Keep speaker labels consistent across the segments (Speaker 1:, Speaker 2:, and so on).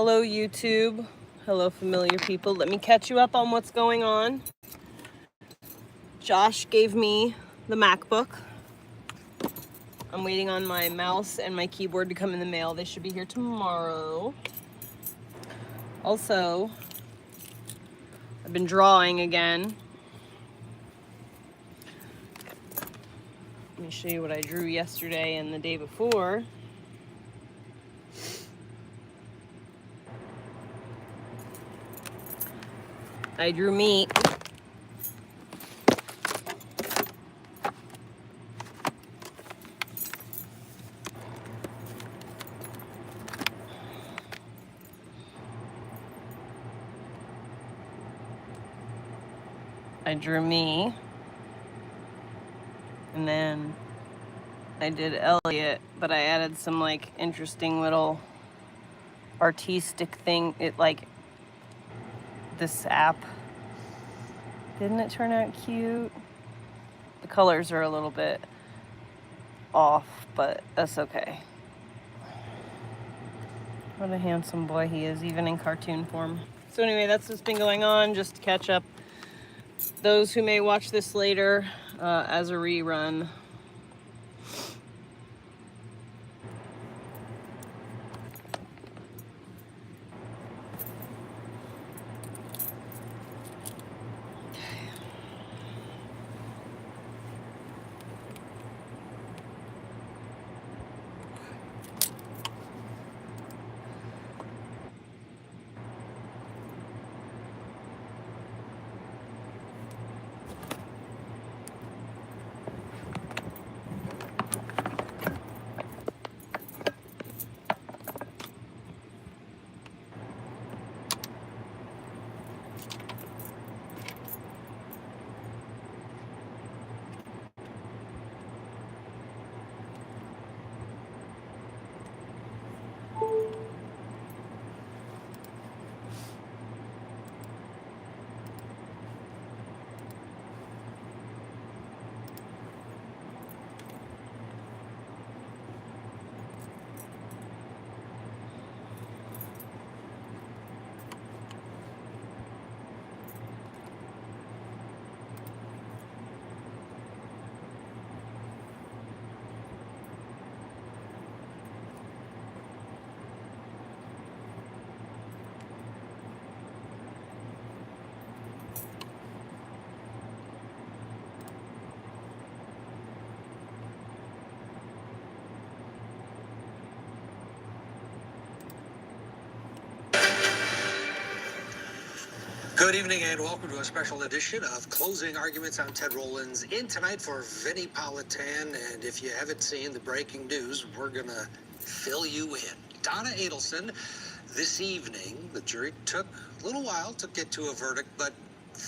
Speaker 1: Hello, YouTube. Hello, familiar people. Let me catch you up on what's going on. Josh gave me the MacBook. I'm waiting on my mouse and my keyboard to come in the mail. They should be here tomorrow. Also, I've been drawing again. Let me show you what I drew yesterday and the day before. I drew meat. I drew me. And then I did Elliot, but I added some like interesting little artistic thing. This app. Didn't it turn out cute? The colors are a little bit off, but that's okay. What a handsome boy he is, even in cartoon form. So anyway, that's what's been going on, just to catch up. Those who may watch this later as a rerun.
Speaker 2: Good evening and welcome to a special edition of Closing Arguments. I'm Ted Rollins, in tonight for Vinnie Politan, and if you haven't seen the breaking news, we're going to fill you in. Donna Adelson, this evening, the jury took a little while to get to a verdict, but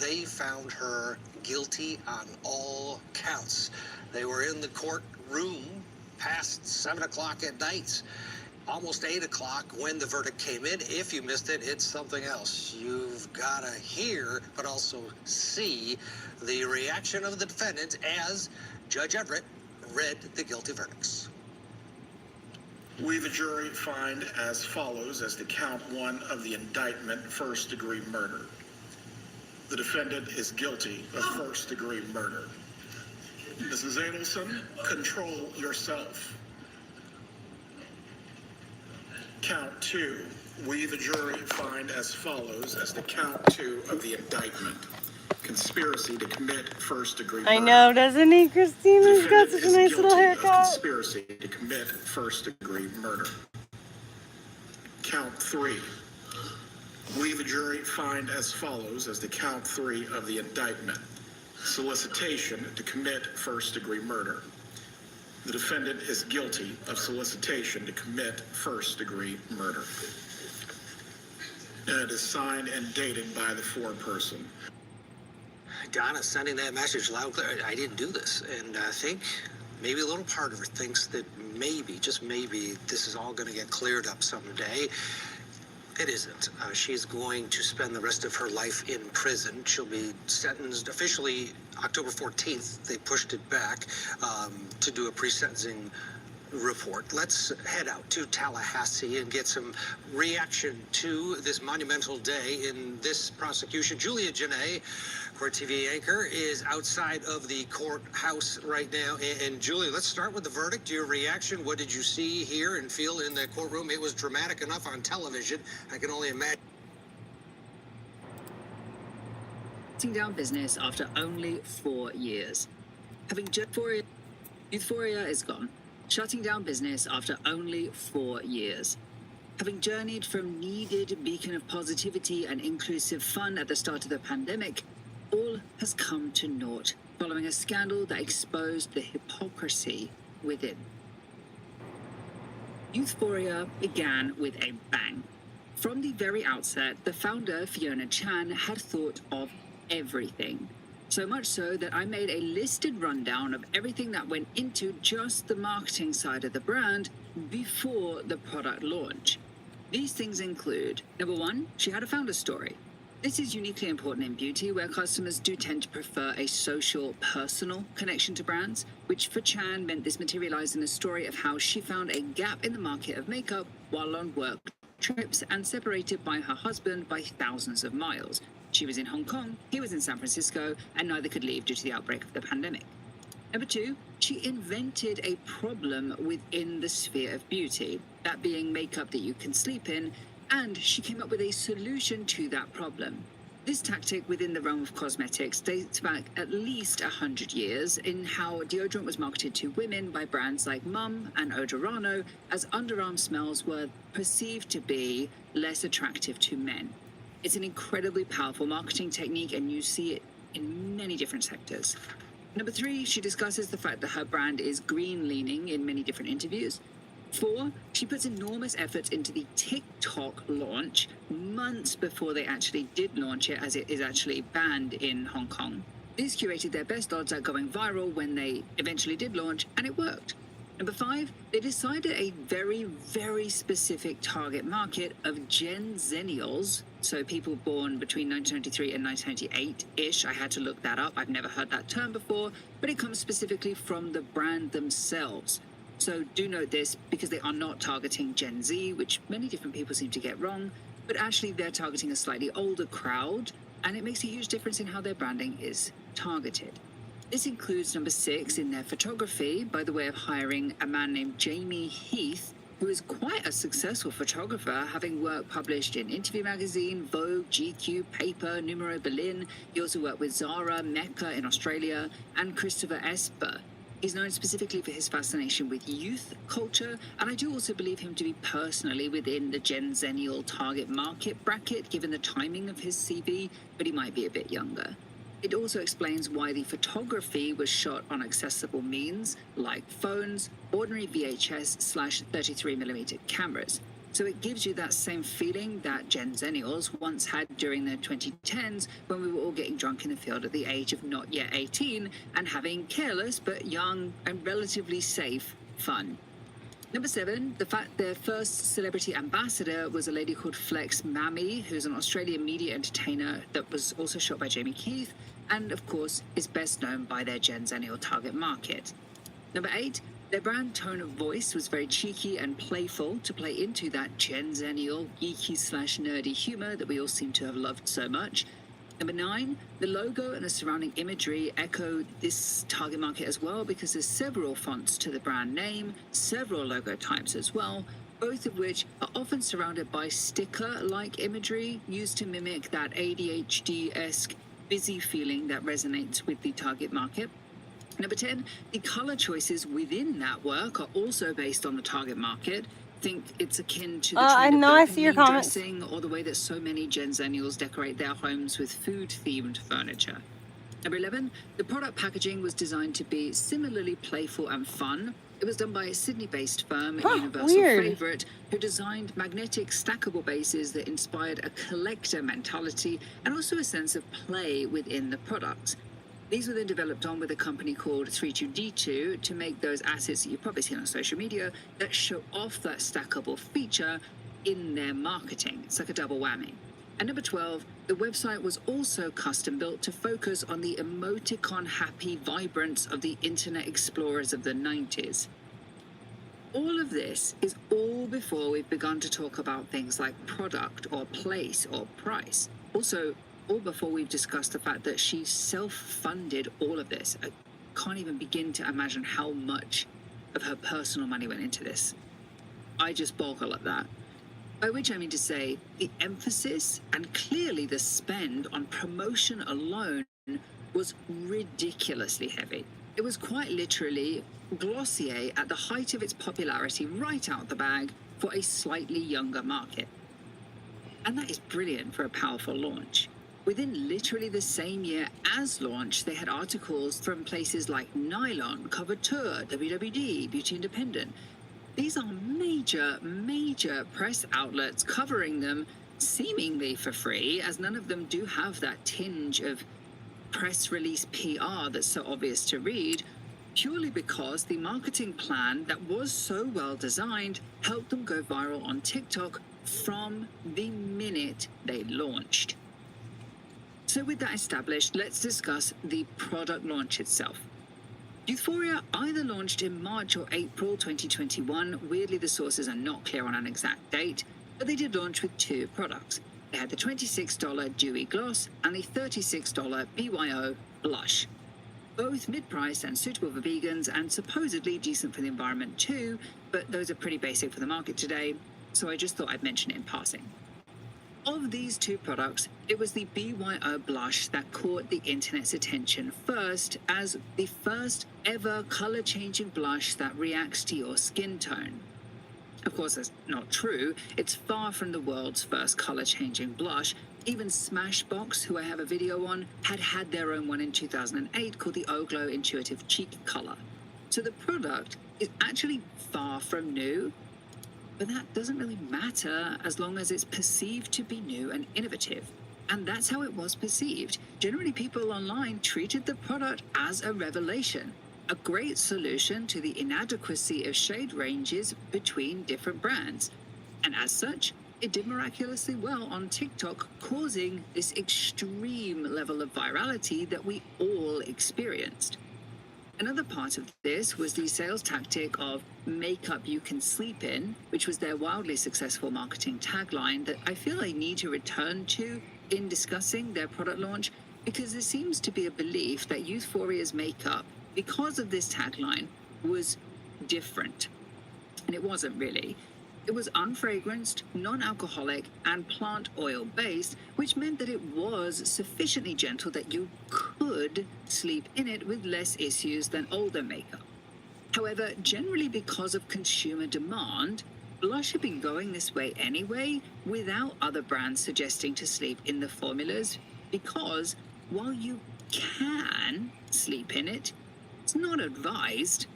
Speaker 2: they found her guilty on all counts. They were in the courtroom past 7 o'clock at night. Almost 8 o'clock when the verdict came in. If you missed it, it's something else. You've got to hear, but also see the reaction of the defendant as Judge Everett read the guilty verdicts.
Speaker 3: We, the jury, find as follows as to count 1 of the indictment, first-degree murder. The defendant is guilty of first-degree murder. Mrs. Adelson, control yourself. Count 2. We, the jury, find as follows as to count 2 of the indictment. Conspiracy to commit first-degree murder.
Speaker 1: I know, doesn't he, Christine? He's got such a nice little haircut.
Speaker 3: Conspiracy to commit first-degree murder. Count 3. We, the jury, find as follows as to count 3 of the indictment. Solicitation to commit first-degree murder. The defendant is guilty of solicitation to commit first-degree murder. And it is signed and dated by the foreperson.
Speaker 2: Donna sending that message loud and clear. I didn't do this. And I think maybe a little part of her thinks that maybe, just maybe, this is all going to get cleared up someday. It isn't. She's going to spend the rest of her life in prison. She'll be sentenced officially October 14th. They pushed it back to do a pre-sentencing report. Let's head out to Tallahassee and get some reaction to this monumental day in this prosecution. Julia Janae, court TV anchor, is outside of the courthouse right now. And Julia, let's start with the verdict. Your reaction. What did you see, hear, and feel in the courtroom? It was dramatic enough on television. I can only imagine.
Speaker 4: Shutting down business after only 4 years. Euphoria is gone. Shutting down business after only 4 years. Having journeyed from needed beacon of positivity and inclusive fun at the start of the pandemic, all has come to naught following a scandal that exposed the hypocrisy within. Euphoria began with a bang. From the very outset, the founder, Fiona Chan, had thought of everything. So much so that I made a listed rundown of everything that went into just the marketing side of the brand before the product launch. These things include, number one, she had a founder story. This is uniquely important in beauty, where customers do tend to prefer a social, personal connection to brands, which for Chan meant this materialized in a story of how she found a gap in the market of makeup while on work trips and separated by her husband by thousands of miles. She was in Hong Kong, he was in San Francisco, and neither could leave due to the outbreak of the pandemic. Number two, she invented a problem within the sphere of beauty, that being makeup that you can sleep in, and she came up with a solution to that problem. This tactic within the realm of cosmetics dates back at least 100 years in how deodorant was marketed to women by brands like Mum and Odorano, as underarm smells were perceived to be less attractive to men. It's an incredibly powerful marketing technique, and you see it in many different sectors. Number three, she discusses the fact that her brand is green-leaning in many different interviews. 4, she puts enormous efforts into the TikTok launch months before they actually did launch it, as it is actually banned in Hong Kong. These curated their best odds at going viral when they eventually did launch, and it worked. Number 5, they decided a very, very specific target market of Gen Zennials, so people born between 1993 and 1998-ish. I had to look that up. I've never heard that term before, but it comes specifically from the brand themselves. So do note this, because they are not targeting Gen Z, which many different people seem to get wrong, but actually they're targeting a slightly older crowd, and it makes a huge difference in how their branding is targeted. This includes number 6 in their photography, by the way of hiring a man named Jamie Heath, who is quite a successful photographer, having work published in Interview Magazine, Vogue, GQ, Paper, Numero Berlin. He also worked with Zara, Mecca in Australia, and Christopher Esper. He's known specifically for his fascination with youth culture, and I do also believe him to be personally within the Gen Zennial target market bracket, given the timing of his CV, but he might be a bit younger. It also explains why the photography was shot on accessible means, like phones, ordinary VHS/33mm cameras. So it gives you that same feeling that Gen Zennials once had during the 2010s, when we were all getting drunk in the field at the age of not yet 18 and having careless but young and relatively safe fun. Number 7, the fact their first celebrity ambassador was a lady called Flex Mammy, who's an Australian media entertainer that was also shot by Jamie Heath, and of course is best known by their Gen Zennial target market. Number 8, their brand tone of voice was very cheeky and playful to play into that Gen Zennial geeky/nerdy humor that we all seem to have loved so much. Number 9, the logo and the surrounding imagery echo this target market as well, because there's several fonts to the brand name, several logo types as well, both of which are often surrounded by sticker-like imagery used to mimic that ADHD-esque busy feeling that resonates with the target market. Number 10, the color choices within that work are also based on the target market. Think it's akin to the trend of
Speaker 1: I see your
Speaker 4: dopamine
Speaker 1: comments.
Speaker 4: dressing, or the way that so many Gen Zennials decorate their homes with food-themed furniture. Number 11, the product packaging was designed to be similarly playful and fun. It was done by a Sydney-based firm, Universal
Speaker 1: weird.
Speaker 4: Favorite, who designed magnetic stackable bases that inspired a collector mentality and also a sense of play within the product. These were then developed on with a company called 32D2 to make those assets that you've probably seen on social media that show off that stackable feature in their marketing. It's like a double whammy. And number 12, the website was also custom built to focus on the emoticon happy vibrance of the Internet Explorers of the 90s. All of this is all before we've begun to talk about things like product or place or price. Also, all before we've discussed the fact that she self-funded all of this. I can't even begin to imagine how much of her personal money went into this. I just boggle at that. By which I mean to say, the emphasis and clearly the spend on promotion alone was ridiculously heavy. It was quite literally Glossier at the height of its popularity right out the bag for a slightly younger market. And that is brilliant for a powerful launch. Within literally the same year as launch, they had articles from places like Nylon, Coverture, WWD, Beauty Independent. These are major press outlets covering them seemingly for free, as none of them do have that tinge of press release PR that's so obvious to read, purely because the marketing plan that was so well designed helped them go viral on TikTok from the minute they launched. So with that established, let's discuss the product launch itself. Youthforia either launched in March or April 2021. Weirdly, the sources are not clear on an exact date, but they did launch with two products. They had the $26 Dewy Gloss and the $36 BYO Blush. Both mid-priced and suitable for vegans and supposedly decent for the environment too, but those are pretty basic for the market today, so I just thought I'd mention it in passing. Of these two products, it was the BYO Blush that caught the internet's attention first as the first ever color-changing blush that reacts to your skin tone. Of course, that's not true. It's far from the world's first color-changing blush. Even Smashbox, who I have a video on, had their own one in 2008 called the O-Glow Intuitive Cheek Color. So the product is actually far from new, but that doesn't really matter as long as it's perceived to be new and innovative. And that's how it was perceived. Generally, people online treated the product as a revelation, a great solution to the inadequacy of shade ranges between different brands. And as such, it did miraculously well on TikTok, causing this extreme level of virality that we all experienced. Another part of this was the sales tactic of makeup you can sleep in, which was their wildly successful marketing tagline that I feel I need to return to in discussing their product launch, because there seems to be a belief that Youthforia's makeup, because of this tagline, was different. And it wasn't really. It was unfragranced, non-alcoholic, and plant oil-based, which meant that it was sufficiently gentle that you could sleep in it with less issues than older makeup. However, generally because of consumer demand, blush had been going this way anyway, without other brands suggesting to sleep in the formulas, because while you can sleep in it, it's not advised.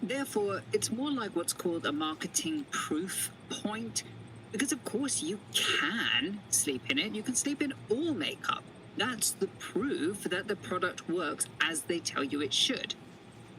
Speaker 4: Therefore, it's more like what's called a marketing proof point, because of course you can sleep in it. You can sleep in all makeup. That's the proof that the product works as they tell you it should.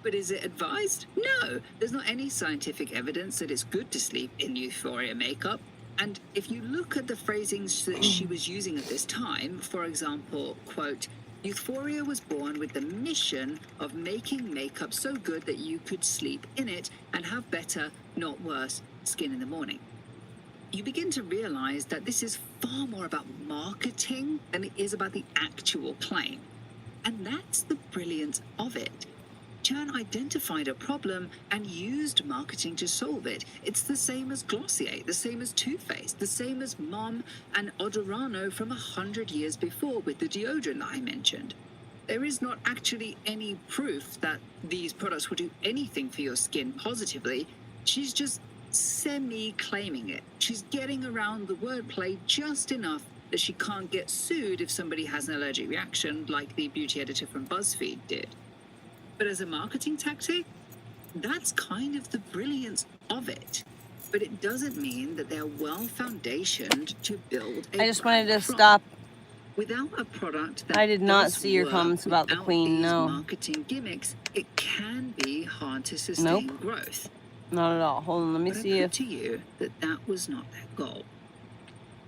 Speaker 4: But is it advised? No, there's not any scientific evidence that it's good to sleep in Youthforia makeup. And if you look at the phrasings that she was using at this time, for example, quote, Youthforia was born with the mission of making makeup so good that you could sleep in it and have better, not worse, skin in the morning. You begin to realize that this is far more about marketing than it is about the actual claim. And that's the brilliance of it. Chan identified a problem and used marketing to solve it. It's the same as Glossier, the same as Too Faced, the same as Mom and Odorano from 100 years before with the deodorant that I mentioned. There is not actually any proof that these products will do anything for your skin positively. She's just semi-claiming it. She's getting around the wordplay just enough that she can't get sued if somebody has an allergic reaction like the beauty editor from BuzzFeed did. But as a marketing tactic, that's kind of the brilliance of it. But it doesn't mean that they're well foundationed to build a
Speaker 1: I just wanted to
Speaker 4: brand from.
Speaker 1: stop.
Speaker 4: Without a product that
Speaker 1: I did not
Speaker 4: does
Speaker 1: see your
Speaker 4: work
Speaker 1: comments about the
Speaker 4: without
Speaker 1: Queen,
Speaker 4: these
Speaker 1: no.
Speaker 4: marketing gimmicks, it can be hard to sustain
Speaker 1: Nope.
Speaker 4: growth.
Speaker 1: Not at all. Hold on, let me
Speaker 4: But I
Speaker 1: see
Speaker 4: put
Speaker 1: if...
Speaker 4: to you that was not their goal.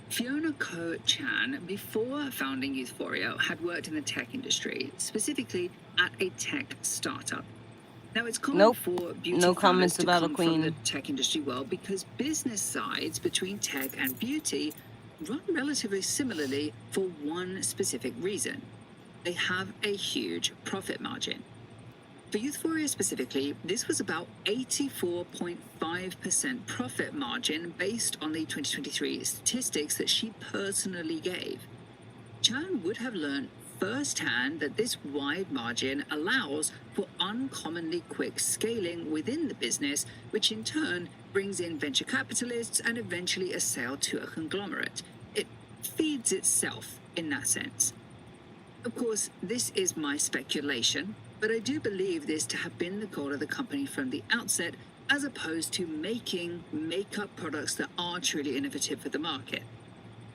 Speaker 4: Fiona Ko Chan, before founding Youthforia, had worked in the tech industry, specifically at a tech startup. Now, it's common
Speaker 1: Nope.
Speaker 4: for beauty
Speaker 1: No
Speaker 4: founders
Speaker 1: comments
Speaker 4: to
Speaker 1: about a
Speaker 4: come
Speaker 1: queen.
Speaker 4: from the tech industry world because business sides between tech and beauty run relatively similarly for one specific reason. They have a huge profit margin. For Youthforia specifically, this was about 84.5% profit margin based on the 2023 statistics that she personally gave. Chan would have learned firsthand that this wide margin allows for uncommonly quick scaling within the business, which in turn brings in venture capitalists and eventually a sale to a conglomerate. It feeds itself in that sense. Of course, this is my speculation, but I do believe this to have been the goal of the company from the outset, as opposed to making makeup products that are truly innovative for the market.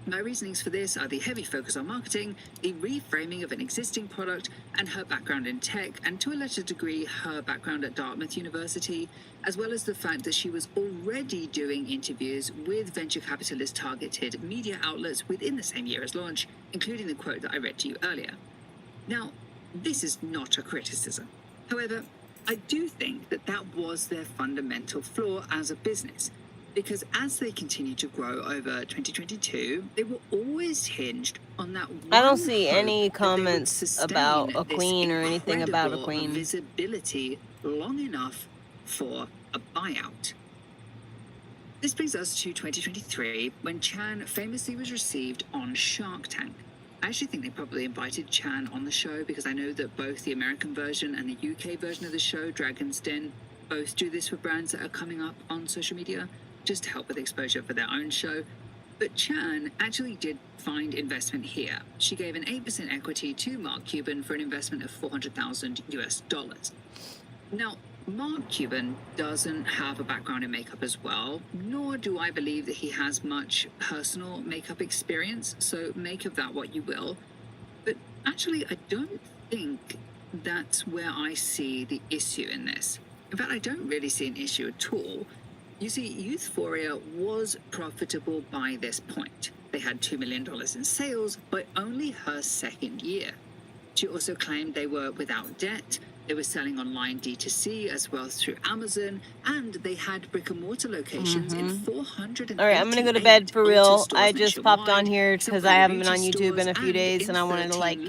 Speaker 4: My reasonings for this are the heavy focus on marketing, the reframing of an existing product, and her background in tech, and to a lesser degree, her background at Dartmouth University, as well as the fact that she was already doing interviews with venture capitalist targeted media outlets within the same year as launch, including the quote that I read to you earlier. Now, this is not a criticism. However, I do think that that was their fundamental flaw as a business. Because as they continue to grow over 2022, they were always hinged on that one
Speaker 1: I don't see
Speaker 4: hope
Speaker 1: any
Speaker 4: that they would
Speaker 1: comments
Speaker 4: sustain
Speaker 1: about a
Speaker 4: this
Speaker 1: queen or anything about a
Speaker 4: incredible
Speaker 1: queen.
Speaker 4: visibility long enough for a buyout. This brings us to 2023, when Chan famously was received on Shark Tank. I actually think they probably invited Chan on the show because I know that both the American version and the UK version of the show, Dragon's Den, both do this for brands that are coming up on social media, just to help with exposure for their own show. But Chan actually did find investment here. She gave an 8% equity to Mark Cuban for an investment of $400,000 US. Now, Mark Cuban doesn't have a background in makeup as well, nor do I believe that he has much personal makeup experience, so make of that what you will. But actually, I don't think that's where I see the issue in this. In fact, I don't really see an issue at all. You see, Youthforia was profitable by this point. They had $2 million in sales by only her second year. She also claimed they were without debt, they were selling online D2C as well as through Amazon, and they had brick-and-mortar locations in 400.
Speaker 1: All right, I'm gonna go to bed for real. I just popped on here because I haven't been on YouTube in a few days, and I wanted to like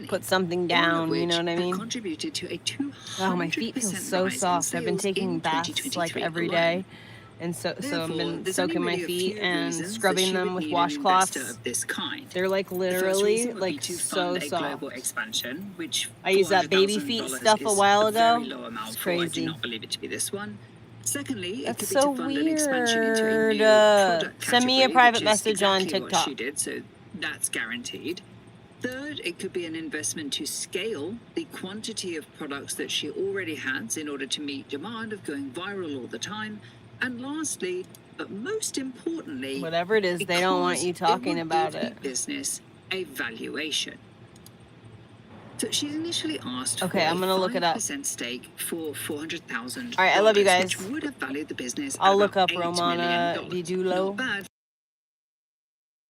Speaker 1: put something down. You know what I mean?
Speaker 4: Contributed to a 200%
Speaker 1: Oh, my feet feel so soft. I've been taking baths like every day, and so I've been soaking my feet and scrubbing them with washcloths. They're like literally like so soft.
Speaker 4: Expansion, which
Speaker 1: I used that baby feet stuff a while ago. It's crazy.
Speaker 4: I do not believe it to be this one. Secondly,
Speaker 1: That's
Speaker 4: it could
Speaker 1: so
Speaker 4: be to fund an expansion into a
Speaker 1: weird.
Speaker 4: new product
Speaker 1: Send me a
Speaker 4: category,
Speaker 1: private
Speaker 4: which is
Speaker 1: message on
Speaker 4: exactly what
Speaker 1: TikTok.
Speaker 4: she did, so that's guaranteed. Third, it could be an investment to scale the quantity of products that she already has in order to meet demand of going viral all the time. And lastly, but most importantly,
Speaker 1: Whatever it is, they don't want you talking about it.
Speaker 4: Business a valuation. So she's initially asked
Speaker 1: Okay,
Speaker 4: for
Speaker 1: I'm gonna look it up.
Speaker 4: 5% stake for $400,000.
Speaker 1: All right, I love you guys.
Speaker 4: Which would have valued the business.
Speaker 1: I'll
Speaker 4: at
Speaker 1: look
Speaker 4: about
Speaker 1: up
Speaker 4: $8
Speaker 1: Romana
Speaker 4: million.
Speaker 1: Didulo.
Speaker 4: Not bad